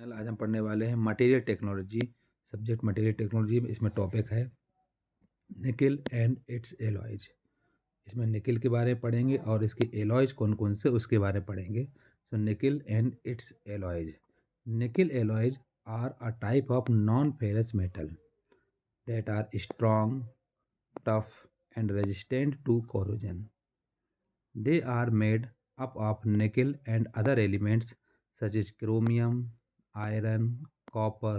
आज हम पढ़ने वाले हैं material technology. Subject material technology में इसमें टॉपिक है निकिल एंड इट्स एलॉयज। इसमें निकिल के बारे में पढ़ेंगे और इसके एलॉयज कौन कौन से उसके बारे में पढ़ेंगे। So nickel and its alloys. Nickel alloys are a type of non ferrous metal that are strong, tough and resistant to corrosion. They are made up of nickel and other elements such as chromium, iron, copper,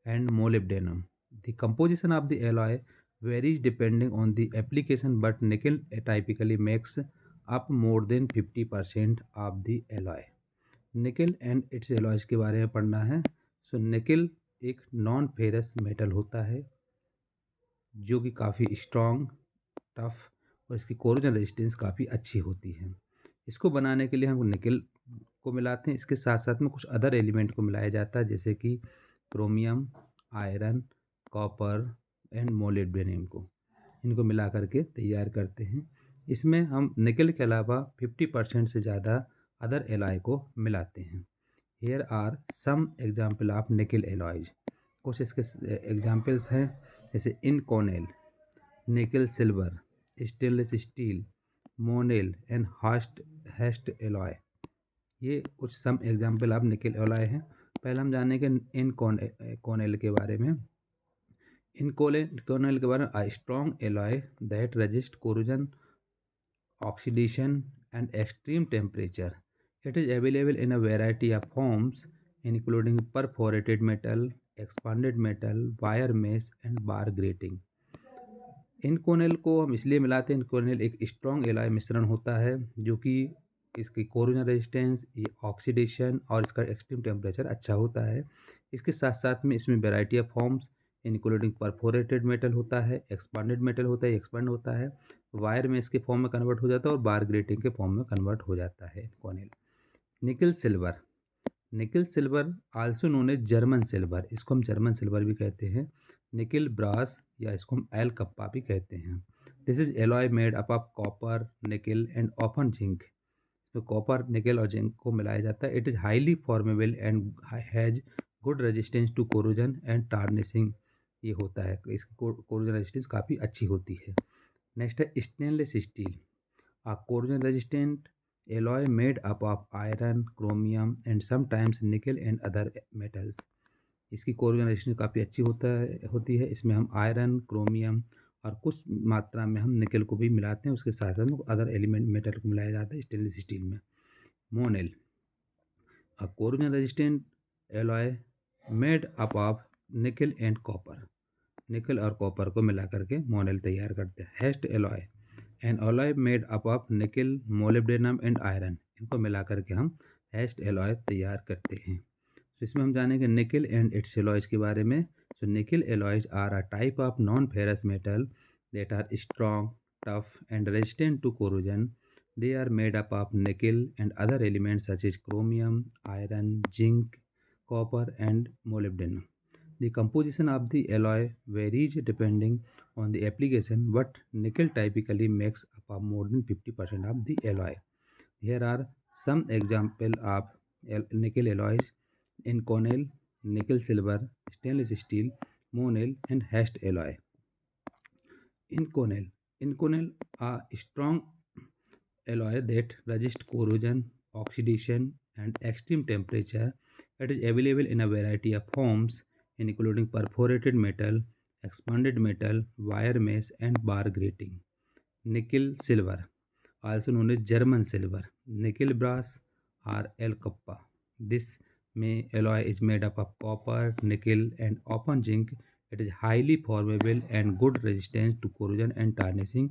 and molybdenum. The composition of the alloy varies depending on the application, but nickel typically makes up more than 50% of the alloy. निकल and its alloys के बारे में पढ़ना है। सो निकल एक non ferrous metal होता है जो कि काफ़ी स्ट्रॉन्ग, टफ और इसकी कोरोजन रेजिस्टेंस काफ़ी अच्छी होती है। इसको बनाने के लिए हम निकल को मिलाते हैं, इसके साथ साथ में कुछ अदर एलिमेंट को मिलाया जाता है जैसे कि chromium, iron, copper and molybdenum को। इनको मिला करके तैयार करते हैं। इसमें हम निकल के अलावा 50% से ज़्यादा अदर एलॉय को मिलाते हैं। Here are some example of nickel alloys. कुछ इसके एग्जाम्पल्स हैं जैसे Inconel, nickel silver, stainless steel, Monel and Hastelloy. ये कुछ some example of nickel alloy हैं। पहले हम जानेंगे इनकॉनेल के बारे में। इनकॉनेल के बारे में strong alloy that resist corrosion, oxidation and extreme temperature. It is available in a variety of forms including perforated metal, expanded metal, wire mesh and bar grating. Inconel को हम इसलिए मिलाते हैं, इनकोनेल एक स्ट्रॉन्ग एलॉय मिश्रण होता है जो कि इसकी कोरोजन रेजिस्टेंस, ऑक्सीडेशन और इसका एक्सट्रीम टेम्परेचर अच्छा होता है। इसके साथ साथ में इसमें variety of forms including perforated metal होता है, एक्सपांडेड मेटल होता है, एक्सपांड होता है, वायर में इसके फॉर्म में कन्वर्ट हो जाता है और बार ग्रेटिंग के फॉर्म में कन्वर्ट हो जाता है Inconel. Nickel silver. Nickel silver also known as German silver, इसको हम जर्मन सिल्वर भी कहते हैं। निकल ब्रास या इसको हम एल कप्पा भी कहते हैं। This is alloy made up of copper, nickel and often zinc. इसमें कॉपर, निकल और जिंक को मिलाया जाता है। It is highly formable and has good resistance to corrosion and tarnishing. ये होता है, इसकी कोरोजन रेजिस्टेंस काफ़ी अच्छी होती है। नेक्स्ट है stainless steel, a corrosion resistant alloy made up of iron, chromium and sometimes nickel and other metals. इसकी कोरोजन रेजिस्टेंस काफ़ी अच्छी होती है। इसमें हम आयरन, क्रोमियम और कुछ मात्रा में हम निकल को भी मिलाते हैं, उसके साथ साथ अदर एलिमेंट मेटल को मिलाया जाता है स्टेनलेस स्टील में। Monel, a corrosion resistant alloy made up of निकल एंड कॉपर। निकल और कॉपर को मिला करके मोनेल तैयार करते हैं। Hastelloy, an alloy made up of nickel, molybdenum and iron. इनको मिला करके हम हेस्ट एलॉय तैयार करते हैं। तो इसमें हम जानेंगे निकल एंड इट्स एलॉयज के बारे में। So nickel alloys are a type of non ferrous metal that are strong, tough and resistant to corrosion. They are made up of nickel and other elements such as chromium, iron, zinc, copper and molybdenum. The composition of the alloy varies depending on the application, but nickel typically makes up more than 50% of the alloy. Here are some examples of nickel alloys: inconel, nickel silver, stainless steel, monel and hast alloy. Inconel a strong alloy that resists corrosion, oxidation, and extreme temperature. It is available in a variety of forms, including perforated metal, expanded metal, wire mesh, and bar grating. Nickel silver, also known as German silver, nickel brass, or L Kappa. This alloy is made up of copper, nickel, and open zinc. It is highly formable and good resistance to corrosion and tarnishing.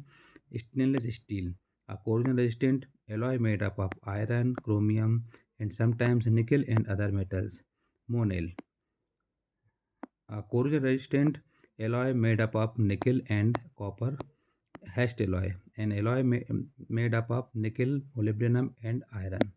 Stainless steel, a corrosion resistant alloy made up of iron, chromium, and sometimes nickel and other metals. Monel, a corrosion resistant alloy made up of nickel and copper. Hast alloy, an alloy made up of nickel, molybdenum, and iron.